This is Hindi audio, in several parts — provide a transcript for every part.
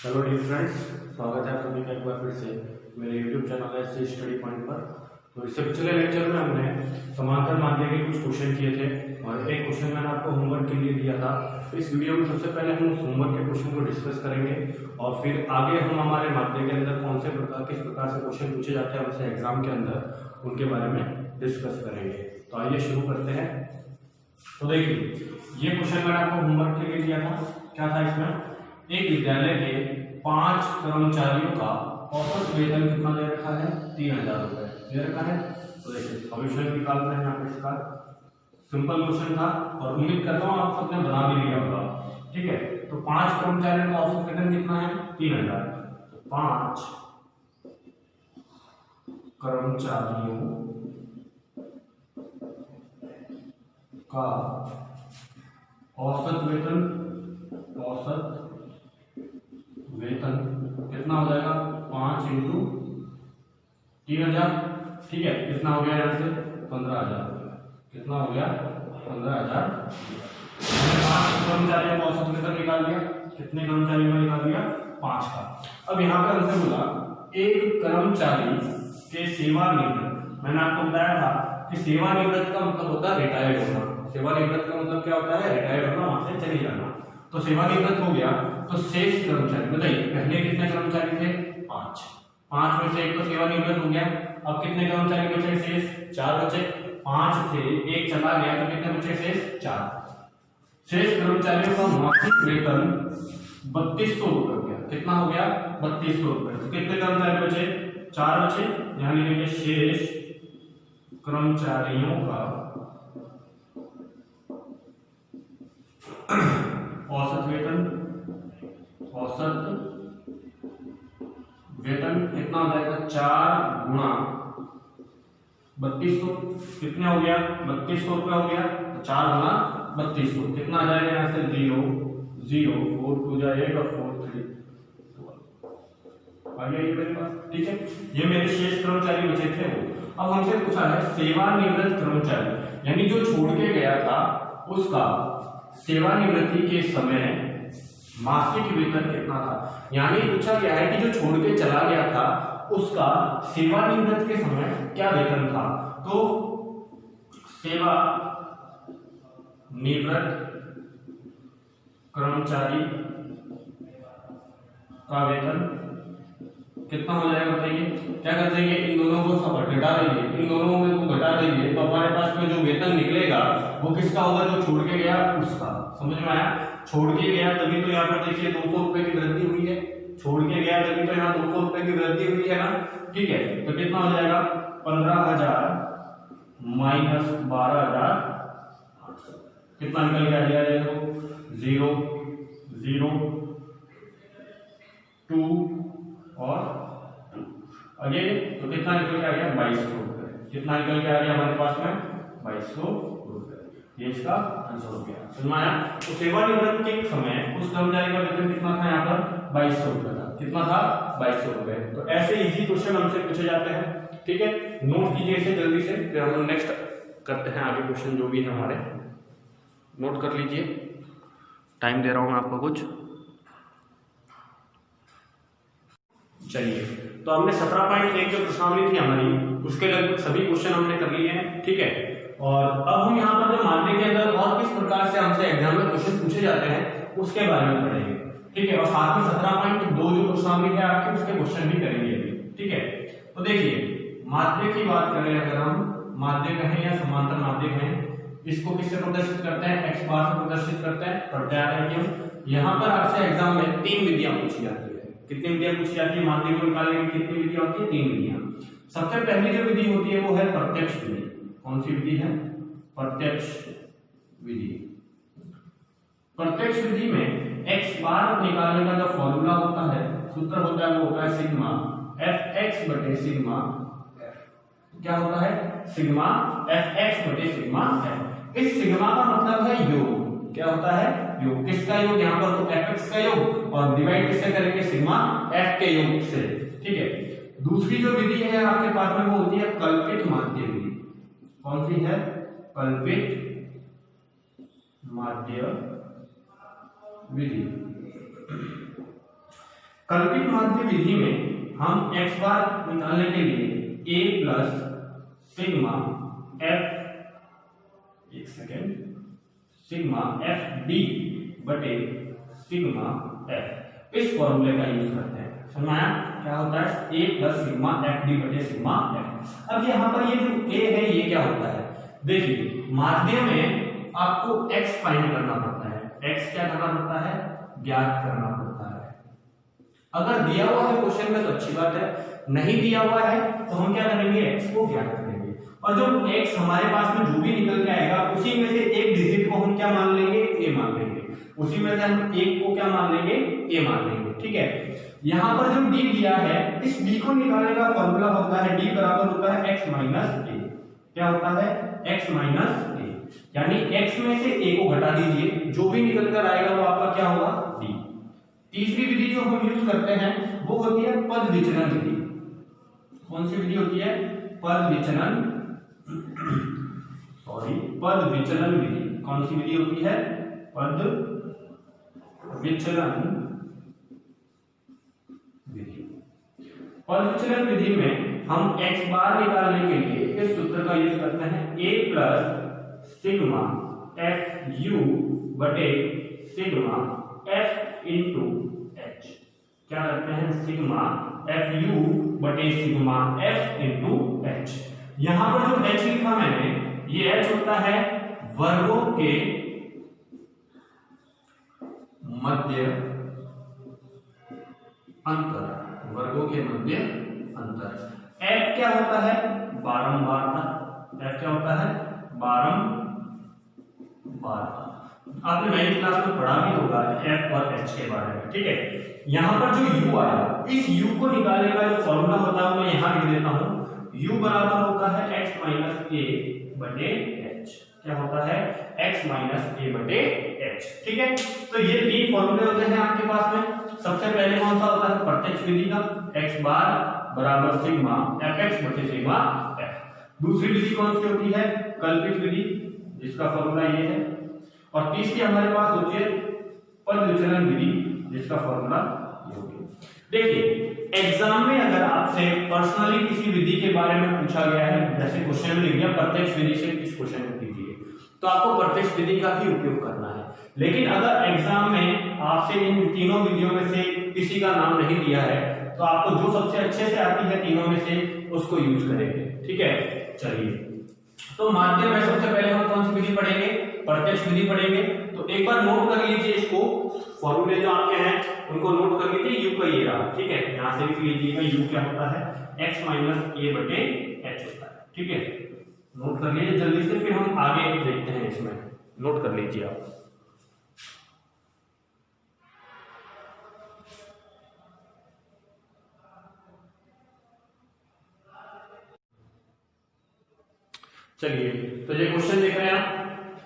हेलो डियर फ्रेंड्स, स्वागत है आप सभी का एक बार फिर से मेरे YouTube channel SC study point पर। तो इससे पिछले लेक्चर में हमने समांतर माध्य के कुछ क्वेश्चन किए थे और एक क्वेश्चन मैंने आपको होमवर्क के लिए दिया था। तो इस वीडियो में सबसे पहले हम उस होमवर्क के क्वेश्चन को डिस्कस करेंगे और फिर आगे हम हमारे माध्य के अंदर कौन से प्रकार किस प्रकार से क्वेश्चन पूछे जाते हैं हमसे एग्जाम के अंदर, उनके बारे में डिस्कस करेंगे। तो आइए शुरू करते हैं। तो देखिए, ये क्वेश्चन मैंने आपको होमवर्क के लिए दिया था। क्या था इसमें? एक विद्यालय के 5 कर्मचारियों का औसत वेतन कितना दे रखा है? 3000 रुपए दे रखा है। तो देखिए सॉल्यूशन निकालते हैं यहाँ पे इसका। सिंपल क्वेश्चन था और उम्मीद करता हूँ आप सबने बना भी लिया होगा। ठीक है, तो 5 कर्मचारियों का औसत वेतन कितना है? 3000। तो 5 कर्मचारियों का औसत वेतन कितना हो जाएगा? 5 इंटू 3000। ठीक है, कितना हो गया यहाँ से? 15000। कितना हो गया? 15000। हमने 5 कर्मचारियों का औसत वेतन निकाल दिया। कितने कर्मचारियों का निकाल दिया? 5 का। अब यहाँ पे हमसे बोला एक कर्मचारी के सेवानिवृत्त। मैंने आपको बताया था कि सेवानिवृत्त का मतलब होता है रिटायर्ड होना। सेवानिवृत्त का मतलब क्या होता है? रिटायर्ड होना, वहां से चले जाना। तो सेवानिवृत्त हो गया। तो शेष कर्मचारी बताइए, पहले कितने कर्मचारी थे? 5। 5 में से एक तो सेवानिवृत्त हो गया। अब कितने कर्मचारी बचे शेष? 4 बचे। 5 थे, एक चला गया, तो कितने बचे शेष? 4। शेष कर्मचारियों का मासिक वेतन 3200 रुपये हो गया। कितना हो गया? 3200 रुपये। तो कितने कर्मचारी बचे? 4 बचे। यहां लिखेंगे शेष कर्मचारियों का औसत वेतन कितना हो जाएगा? 4 गुणा 3200। कितने हो गया? 3200 रुपया हो गया। तो 4 गुणा 3200 कितना आ जाएगा? यहाँ से 0 0 4 2 जा 8 और 4 3 12 आ गया ये मेरे पास। ठीक है, ये मेरे शेष कर्मचारी बचे थे वो। अब हमसे पूछा है सेवानिवृत्त कर्मचारी, यानी जो छोड़ के गया था उसका सेवानिवृत्ति के समय मासिक वेतन कितना था। यानी पूछा गया है कि जो छोड़ के चला गया था उसका सेवानिवृत्त के समय क्या वेतन था। तो सेवा निवृत्त कर्मचारी का वेतन कितना हो जाएगा बताइए? क्या कर देंगे? इन दोनों को सब घटा देंगे, इन दोनों में को घटा देंगे, तो हमारे पास में जो वेतन निकलेगा वो किसका होगा? जो छोड़ के गया उसका। समझ में आया? छोड़ के गया तभी तो यहाँ पर देखिए 200 रुपए की वृद्धि हुई है। छोड़ के गया तभी तो यहाँ 200 रुपए की वृद्धि हुई है ना। ठीक है, तो कितना हो जाएगा? 15000 माइनस 12000 कितना निकल के आ जाएगा? देखो 0 0 2 और अगेन, तो कितना निकल के आ गया? 2200 रुपए। कितना निकल के आ गया हमारे पास में? 2200 रुपए। ये इसका आंसर हो गया। समझ में आया? तो सेवानिवृत्त के समय उस कर्मचारी का वेतन कितना था? यहाँ पर 2200 रुपए था। कितना था? 2200 रुपए। तो ऐसे इजी क्वेश्चन हमसे पूछे जाते हैं। ठीक है, नोट कीजिए इसे जल्दी से, फिर हम नेक्स्ट करते हैं आगे क्वेश्चन जो भी है हमारे। नोट कर लीजिए, टाइम दे रहा हूं मैं आपको कुछ। चलिए, तो हमने 17.1 जो प्रश्नावली थी हमारी, उसके लगभग सभी क्वेश्चन हमने कर लिए हैं। ठीक है, और अब हम यहाँ पर जो माध्य के अंदर और किस प्रकार से हमसे एग्जाम में क्वेश्चन पूछे जाते हैं उसके बारे में पढ़ेंगे। ठीक है, और साथ में 17.2 जो प्रश्नावली है आपकी, उसके क्वेश्चन भी करेंगे अभी। ठीक है, तो देखिए माध्य की बात करें, अगर हम माध्य कहें या समांतर माध्य कहें, इसको किससे प्रदर्शित करते हैं? एक्स बार से प्रदर्शित करते हैं। प्रत्यावर्तन। यहाँ पर आपसे एग्जाम में 3 विधियां पूछी जाती है। कितनी विधियां पूछी जाती है माध्य को निकालने की? कितनी विधियां होती है? 3 विधियां। सबसे पहली जो विधि होती है वो है प्रत्यक्ष विधि। कौन सी विधि है? प्रत्यक्ष विधि। प्रत्यक्ष विधि में एक्स बार निकालने का जो फॉर्मूला होता है, सूत्र होता है, वो होता है सिग्मा एफ एक्स बटे सिग्मा एफ। क्या होता है? सिग्मा एफ एक्स बटे सिग्मा एफ। इस सिग्मा का मतलब है योग। क्या होता है? योग। किसका योग? यहाँ पर तो एफ एक्स का योग, और डिवाइड किससे करेंगे? सिग्मा एफ के योग से। ठीक है, दूसरी जो विधि है आपके पास में वो होती है कल्पित माध्य विधि। कौन सी है? कल्पित माध्य विधि। कल्पित माध्य विधि में हम x बार निकालने के लिए a प्लस सिग्मा f, एक सेकेंड, सिग्मा एफ डी बटे सिग्मा एफ, इस फॉर्मूले का यूज करते हैं। समझ में आया? क्या होता है? a plus sigma F D बटे सिग्मा एफ। अब यहाँ पर ये जो a है ये क्या होता है? देखिए माध्य में आपको x फाइंड करना पड़ता है। x क्या करना पड़ता है? ज्ञात करना पड़ता है। अगर दिया हुआ है क्वेश्चन में तो अच्छी बात है, नहीं दिया हुआ है तो हम क्या करेंगे? x को ज्ञात करेंगे, और जो x हमारे पास में जो भी निकल के आएगा उसी में से एक डिजिट को हम क्या मान लेंगे? a मान लेंगे। उसी में से हम एक को क्या मान लेंगे? a मान लेंगे। ठीक है, यहाँ पर जो d दिया है, इस d को निकालने का फॉर्मूला होता है d बराबर होता है x माइनस a। क्या होता है? x माइनस a, यानी x में से a को घटा दीजिए, जो भी निकल कर आएगा वो आपका क्या होगा? d। तीसरी विधि जो हम यूज करते हैं वो होती है पद विचलन विधि। कौन सी विधि होती है? पद विचलन, पद विचलन विधि। कौन सी विधि होती है? पद विचलन विधि। पद विचलन विधि में हम x बार निकालने के लिए इस सूत्र का यूज करते हैं, a plus sigma F you बटे सिग्मा एफ इंटू एच। क्या करते हैं? सिग्मा एफ यू बटे सिग्मा एफ इंटू एच। यहां पर जो h लिखा मैंने, ये h होता है वर्गों के मध्य अंतर, वर्गों के मध्य अंतर। f क्या होता है? बारंबारता। f क्या होता है? बारंबारता। आपने 9th क्लास में पढ़ा भी होगा f और h के बारे में। ठीक है, यहां पर जो u आया, इस u को निकालने का जो फॉर्मूला होता है मैं यहां लिख देता हूं, u बराबर होता है x माइनस a बटे h। क्या होता है? x माइनस a बटे h। ठीक है, तो ये तीन फॉर्मूले होते हैं आपके पास में। सबसे पहले कौन सा होता है? प्रत्यक्ष विधि का, x बार बराबर सिग्मा fx बटे सिग्मा f। दूसरी विधि कौन सी होती है? कल्पित विधि, जिसका फॉर्मूला ये है। और तीसरी हमारे पास होती है पद विचलन विधि, जिसका फॉर्मूला ये होगी। देखिए एग्जाम में अगर आपसे पर्सनली किसी विधि के बारे में पूछा गया है, जैसे क्वेश्चन में लिख दिया प्रत्यक्ष विधि से इस क्वेश्चन को कीजिए, तो आपको प्रत्यक्ष विधि का ही उपयोग करना है। लेकिन अगर एग्जाम में आपसे इन तीनों विधियों में से किसी का नाम नहीं दिया है तो आपको जो सबसे अच्छे से आती है तीनों में से उसको यूज करेंगे। ठीक है, चलिए तो माध्यम में सबसे पहले हम कौन सी विधि पढ़ेंगे? प्रत्यक्ष विधि पढ़ेंगे। तो एक बार नोट कर लीजिए इसको, फॉर्मूले जो आपके हैं उनको नोट कर लीजिए। u का ये रहा, ठीक है, यहां से लिख लीजिएगा u क्या होता है? x माइनस a बटे h होता है। ठीक है, नोट कर लीजिए जल्दी से, फिर हम आगे देखते हैं। इसमें नोट कर लीजिए आप। चलिए तो ये क्वेश्चन देख रहे हैं आप,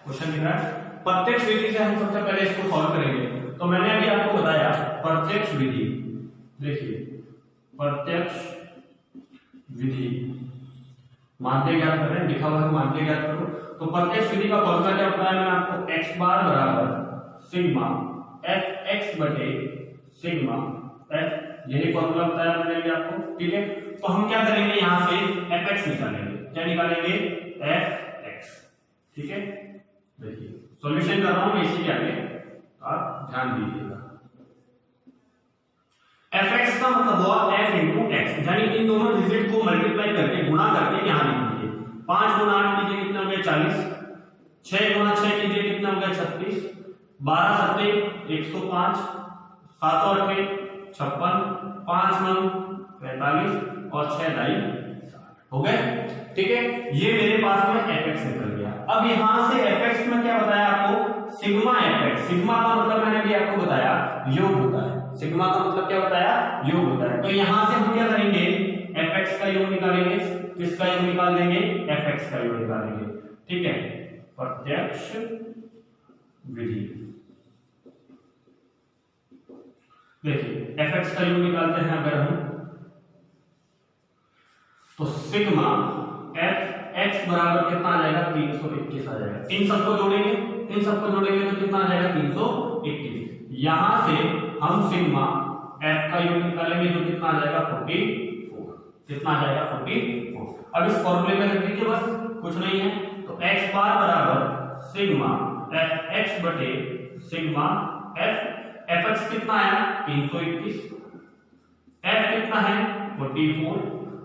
क्वेश्चन दिख रहा है। प्रत्यक्ष विधि से हम सबसे पहले इसको सॉल्व करेंगे। तो मैंने अभी आपको बताया प्रत्यक्ष विधि, देखिए प्रत्यक्ष विधि, माध्य ज्ञात कर रहे हैं, लिखा हुआ है माध्य ज्ञात करो। तो प्रत्यक्ष विधि का फॉर्मूला क्या होता है? मैंने आपको x बार बराबर सिग्मा एफ एक्स बटे सिग्मा एफ, यही फॉर्मूला बताया मैंने अभी आपको। ठीक है, तो हम क्या करेंगे? यहां से fx निकालेंगे। क्या निकालेंगे? fx। ठीक है, देखिए सॉल्यूशन कर रहा हूं मैं इसी के आगे, आप ध्यान दीजिएगा। fx का मतलब हुआ f इंटू एक्स, यानी इन दोनों डिजिट को मल्टीप्लाई करके गुणा करके यहां लिख दीजिए। 5 गुना 8 कीजिए कितना हो गया? 40। 6 गुना 6 कीजिए कितना हो गया? 36। 12 सत्ते 105, 7 और 8 56, 5 9 45 और 6 दाई 60 हो गए। ठीक है, ये मेरे पास में fx निकल गया। अब यहां से fx में क्या बताया आपको? Sigma fx। सिग्मा का मतलब मैंने भी आपको बताया योग होता है। सिग्मा का मतलब क्या बताया? योग होता है। तो यहां से हम क्या करेंगे? fx का योग निकालेंगे। किसका योग निकाल देंगे? fx का योग निकालेंगे। ठीक है, प्रत्यक्ष विधि। देखिए fx का योग निकालते हैं अगर हम, तो सिग्मा एफ एक्स बराबर कितना आ जाएगा? 321 आ जाएगा। इन सबको जोड़ेंगे, इन सबको जोड़ेंगे तो कितना आ जाएगा? 321। यहां से हम सिग्मा f का यूनिट निकालेंगे तो कितना आ जाएगा 44, कितना आ जाएगा 44। अब इस फॉर्मूले में रख दीजिए, बस कुछ नहीं है, तो x बार बराबर सिग्मा fx बटे सिग्मा fx कितना आया 321, f कितना है 44,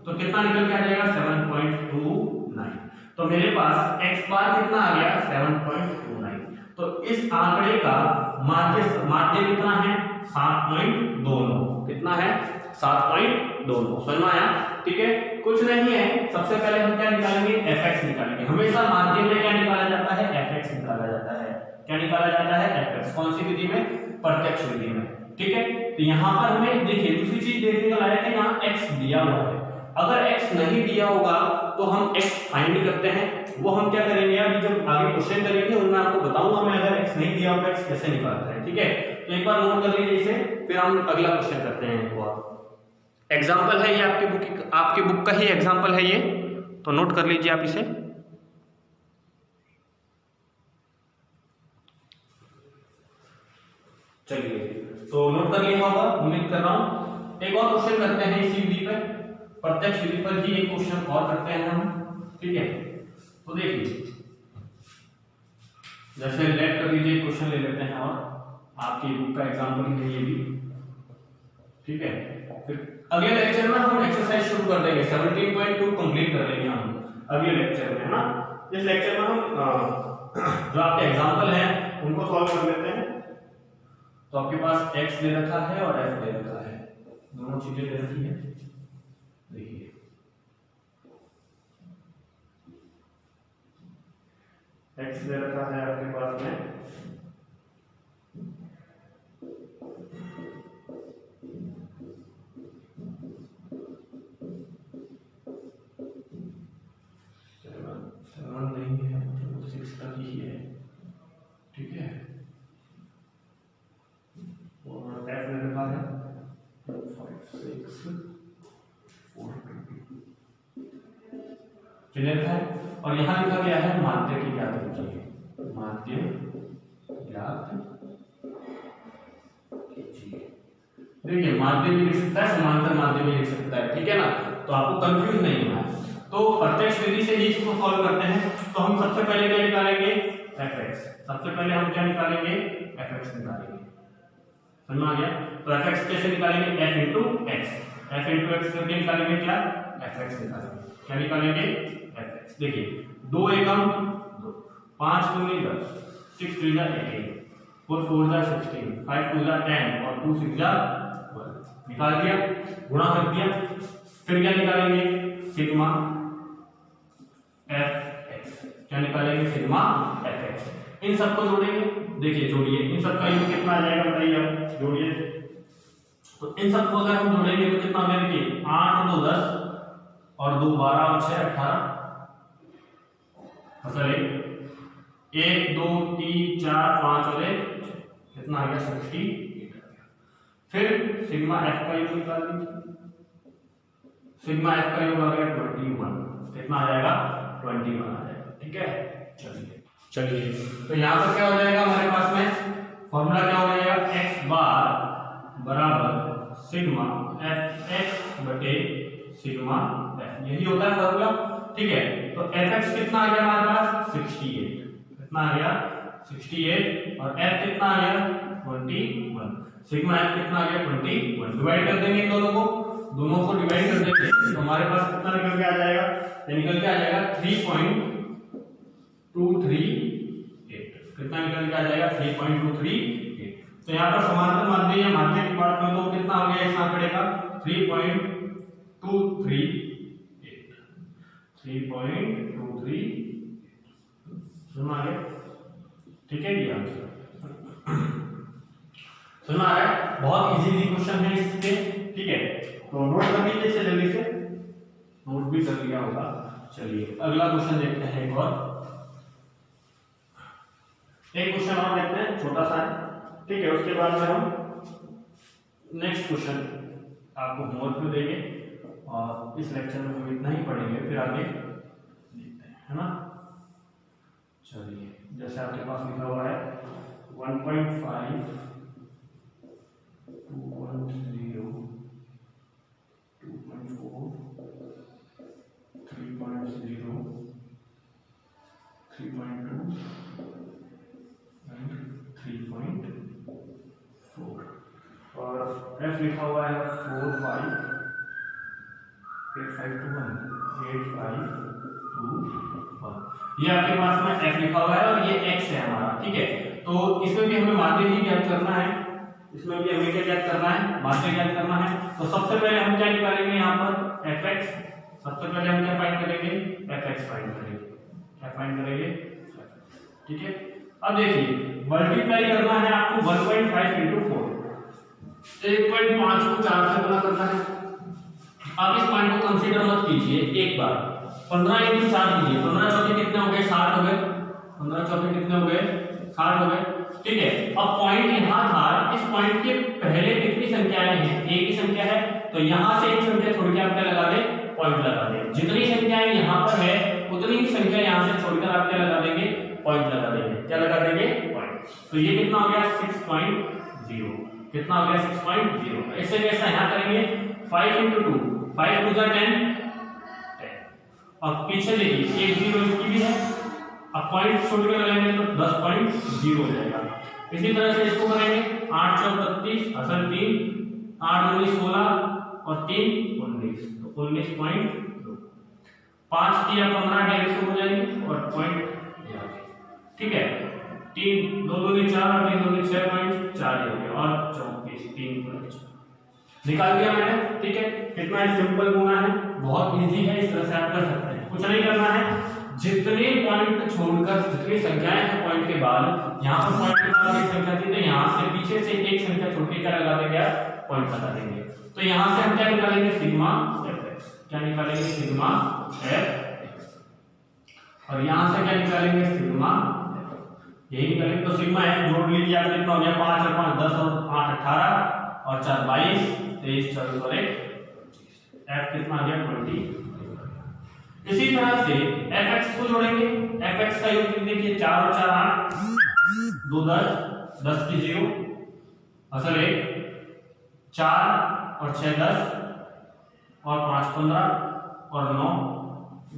तो कितना निकल के आ जाएगा 7.29। तो मेरे पास x बार कितना आ गया 7.29। तो इस आंकड़े का माध्य कितना है 7.29, कितना है 7.29, समझ में आया? ठीक है, कुछ नहीं है, सबसे पहले हम क्या निकालेंगे fx निकालेंगे। हमेशा माध्य में क्या निकाला जाता है fx निकाला जाता है। क्या निकाला जाता है fx, कौन सी विधि में? प्रत्यक्ष विधि में। ठीक है, तो यहाँ पर हमें देखिए दूसरी चीज देखने का लायक है, यहाँ x दिया हुआ है, अगर x नहीं दिया होगा तो हम x फाइंड करते हैं। वो हम क्या करेंगे, अभी जब आगे क्वेश्चन करेंगे उनमें आपको बताऊंगा मैं, अगर x नहीं दिया होगा x कैसे निकालते हैं। ठीक है, तो एक बार नोट कर लीजिए इसे, फिर हम अगला क्वेश्चन करते हैं। एक और एग्जांपल है ये, आपकी बुक का ही एग्जांपल है ये, तो नोट कर लीजिए आप इसे। चलिए, तो नोट कर लिया होगा उम्मीद कर रहा हूं। एक और क्वेश्चन करते हैं इसी विधि पर, प्रत्यक्ष विधि पर ही एक क्वेश्चन और करते हैं हम। ठीक है, तो देखिए जैसे लेट कर लीजिए, क्वेश्चन ले लेते हैं और आपकी बुक का एग्जांपल ही है ये भी। ठीक है, फिर अगले लेक्चर में हम एक्सरसाइज शुरू कर देंगे, 17.2 कंप्लीट कर लेंगे हम अगले लेक्चर में, है ना। इस लेक्चर में हम जो आपके एग्जांपल हैं उनको सॉल्व कर लेते हैं। तो आपके पास x दे रखा है और f दे रखा है, दोनों चीजें दे रखी है। देखिए x दे रखा है आपके पास में, नहीं है, 6 तक ही है। ठीक है, और f दे रखा है 2, 5, 6, 4, 2 क्लियर है। और यहां लिखा गया है माध्य की ज्ञात कीजिए, माध्य ज्ञात कीजिए। देखिए माध्य भी लिख सकता है, समांतर माध्य भी लिख सकता है, ठीक है ना, तो आपको कंफ्यूज नहीं होना है। तो प्रत्यक्ष विधि से ही इसको सॉल्व करते हैं। तो हम सबसे पहले क्या निकालेंगे fx, सबसे पहले हम क्या निकालेंगे fx निकालेंगे, समझ में आ गया। तो fx कैसे निकालेंगे, f into x करके निकालेंगे, क्या fx निकालेंगे, क्या निकालेंगे fx। देखिए 2 एकम 2, 5 दूनी 10, 6 3 जा 18, 4 4 जा 16, 5 2 जा 10 और 2 6 जा 12, निकाल दिया, गुणा कर दिया। फिर क्या निकालेंगे सिग्मा fx, क्या निकालेंगे सिग्मा fx। इन सबको जोड़ेंगे, देखिए जोड़िए, इन सबका योग कितना आ जाएगा बताइए आप, जोड़िए। तो इन सबको अगर हम जोड़ेंगे तो कितना आ गया, देखिए 8 और 2 10 और 2 12 और 6 18, मतलब 1 2 3 4 5 और 1 कितना आ गया 68। फिर सिग्मा f का योग निकाल दीजिए, सिग्मा f का योग आ गया 21, कितना आ जाएगा 21 आ जाएगा। ठीक है, चलिए तो यहाँ पर क्या हो जाएगा हमारे पास में फॉर्मूला क्या हो जाएगा, x बार बराबर सिग्मा fx बटे सिग्मा f, यही होता है फॉर्मूला। ठीक है, तो fx कितना आ गया हमारे पास 68, कितना आ गया 68, और f कितना आ गया 21, सिग्मा f कितना आ गया 21। डिवाइड कर देंगे दोनों को डिवाइड कर देंगे तो हमारे पास कितना निकल के आ जाएगा, निकल के आ जाएगा 3.238, कितना निकल के आ जाएगा 3.238। तो यहाँ पर समांतर माध्य या माध्य की बात करें तो कितना हो गया इस आंकड़े का 3.238, समझ आ गया। ठीक है, ये आंसर सुना है, बहुत इजी क्वेश्चन है इसके। ठीक है, तो नोट कर लीजिए, जल्दी से नोट भी कर लिया होगा। चलिए अगला क्वेश्चन देखते हैं, एक क्वेश्चन और देखते हैं, छोटा सा है। ठीक है, उसके बाद में हम नेक्स्ट क्वेश्चन आपको होमवर्क में देंगे और इस लेक्चर में हम इतना ही पढ़ेंगे, फिर आगे देखते हैं, है ना। चलिए जैसे आपके पास लिखा हुआ है 1.5 2 1 3 और एफ लिखा हुआ है 4 5 8 5 2 1 8 5 2 1। ये आपके पास में एफ लिखा हुआ है और ये एक्स है हमारा, ठीक है। तो इसमें भी हमें माध्य ही ज्ञात करना है, इसमें भी हमें क्या ज्ञात करना है, माध्य ज्ञात करना है। तो सबसे पहले हम क्या निकालेंगे यहाँ पर एफ एक्स, सबसे पहले हम क्या फाइंड करेंगे, एफ एक्स फाइंड करेंगे, क्या फाइंड करेंगे, ठीक है। अब देखिए मल्टीप्लाई करना है आपको 1.5 into 4, 1.5 को 4 से गुना करना है। आप इस पॉइंट को कंसीडर मत कीजिए, एक बार 15 into 4 कीजिए, 15 चौके कितने हो गए, 60 हो गए, 15 चौके कितने हो गए, 60 हो गए, ठीक है। अब पॉइंट यहाँ था, इस पॉइंट के पहले कितनी संख्याएं हैं, एक ही संख्या है, तो यहाँ से एक संख्या छोड़ के आप क्या लगा दें, पॉइंट लगा दें। जितनी संख्याएं यहाँ पर है उतनी ही संख्या यहाँ से छोड़कर आप क्या लगा देंगे, पॉइंट लगा देंगे, क्या लगा देंगे, पॉइंट। तो ये कितना हो गया 6.0, कितना हो गया 6.0। ऐसे कैसा यहाँ करेंगे 5 into 2, 5 2 10, 10। अब पीछे देखिए एक जीरो इसकी भी है, अब पॉइंट छोड़ के लगाएंगे तो 10.0 हो जाएगा। इसी तरह से इसको करेंगे 8 4 32 असल 3, 8 19 16 और 3 19, तो 19.2। 5 3 15 150 हो जाएंगे और पॉइंट, ठीक है। 3 2 2 4 और 3 2 6.4 हो गया और 34 3.4 निकाल दिया मैंने, ठीक है। कितना सिंपल गुना है, बहुत इजी है, इस तरह से आप कर सकते हैं, कुछ नहीं करना है। जितने पॉइंट छोड़कर जितनी संख्याएं हैं पॉइंट के बाद, यहाँ पर पॉइंट के बाद एक संख्या थी तो यहाँ से पीछे से एक संख्या छोड़ के क्या लगा देंगे, पॉइंट लगा देंगे। तो यहाँ से हम क्या निकालेंगे, सिग्मा एफ एक्स, क्या निकालेंगे, सिग्मा एफ एक्स, और यहाँ से क्या निकालेंगे, सिग्मा, यही निकालेंगे। तो सिग्मा एफ जोड़ लीजिए आप, कितना हो गया 5 और 5 10 और 8 18 और 4 22 23 24 और 1 एफ कितना आ गया 20। इसी तरह से fx को जोड़ेंगे, fx का योग देखिए 4 और 4 8, 2 10, 10 की 0 असल 1, 4 और 6 10 और 5 15 और 9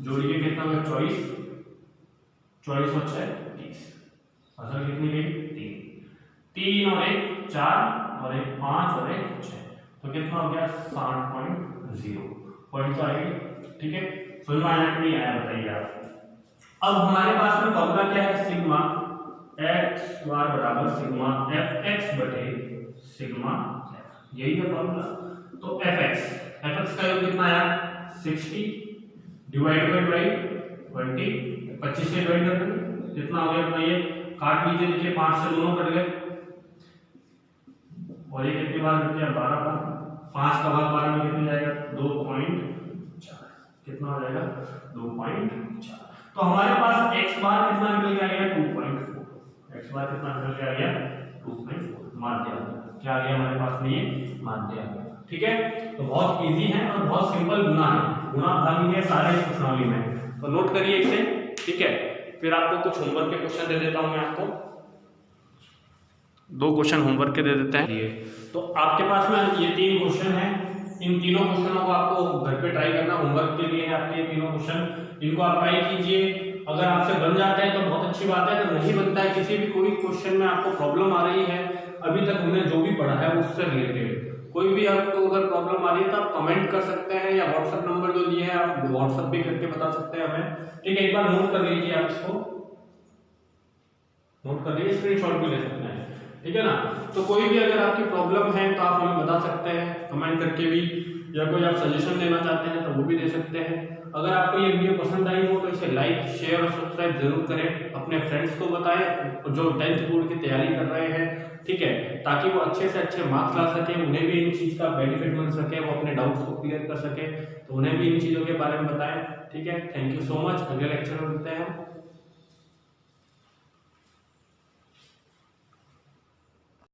जोड़िए कितना होगा 24, 24 और 6 30, असल कितनी गई 3, 3 और 1 4 और 1 5 और 1 6, तो कितना हो गया 60.0 पॉइंट तो आएगी, ठीक है। समझ में आया कि नहीं आया बताइए आप। अब हमारे पास में फॉर्मूला क्या है, सिग्मा एक्स बार बराबर सिग्मा एफ एक्स बटे सिग्मा एफ, यही है फॉर्मूला। तो एफ एक्स का योग कितना आया 60 डिवाइड बाय 20, 25 से डिवाइड कर देंगे, कितना हो गया अपना, ये काट लीजिए, देखिए 5 से दोनों कट गए और ये कितनी बार कट गया 12 बार, 5 का भाग 12 में कितने जाएगा 2.4, कितना हो जाएगा 2.4। तो हमारे पास x बार कितना निकल के आ गया 2.4, x बार कितना निकल के आ गया 2.4, माध्य आ गया, क्या आ गया हमारे पास में, ये माध्य आ गया, ठीक है। तो बहुत इजी है और बहुत सिंपल गुना है, गुना भाग है सारे इस प्रश्नावली में, तो नोट करिए इसे, ठीक है। फिर आपको कुछ होमवर्क के क्वेश्चन दे देता हूं मैं, आपको 2 क्वेश्चन होमवर्क के दे देते हैं। तो आपके पास में ये 3 क्वेश्चन हैं, इन तीनों क्वेश्चनों को आपको घर पे ट्राई करना, होमवर्क के लिए है आपके ये तीनों क्वेश्चन, इनको आप ट्राई कीजिए। अगर आपसे बन जाते हैं तो बहुत अच्छी बात है, अगर नहीं बनता है, किसी भी कोई क्वेश्चन में आपको प्रॉब्लम आ रही है, अभी तक हमने जो भी पढ़ा है उससे रिलेटेड कोई भी आपको अगर प्रॉब्लम आ रही है तो आप कमेंट कर सकते हैं, या व्हाट्सएप नंबर जो दिए हैं आप व्हाट्सएप भी करके बता सकते हैं हमें, ठीक है। एक बार नोट कर लीजिए, आप इसको नोट कर लीजिए, स्क्रीनशॉट भी ले सकते हैं, ठीक है ना। तो कोई भी अगर आपकी प्रॉब्लम है तो आप हमें बता सकते हैं कमेंट करके भी, या कोई आप सजेशन देना चाहते हैं तो वो भी दे सकते हैं। अगर आपको ये वीडियो पसंद आई हो तो इसे लाइक शेयर और सब्सक्राइब जरूर करें, अपने फ्रेंड्स को बताएं जो 10th बोर्ड की तैयारी कर रहे हैं, ठीक है, ताकि वो अच्छे से अच्छे मार्क्स ला सके, उन्हें भी इन चीज का बेनिफिट मिल सके, वो अपने डाउट्स को क्लियर कर सके, तो उन्हें भी इन चीजों के बारे में बताएं, ठीक है। थैंक यू सो मच, अगले लेक्चर में मिलते हैं हम।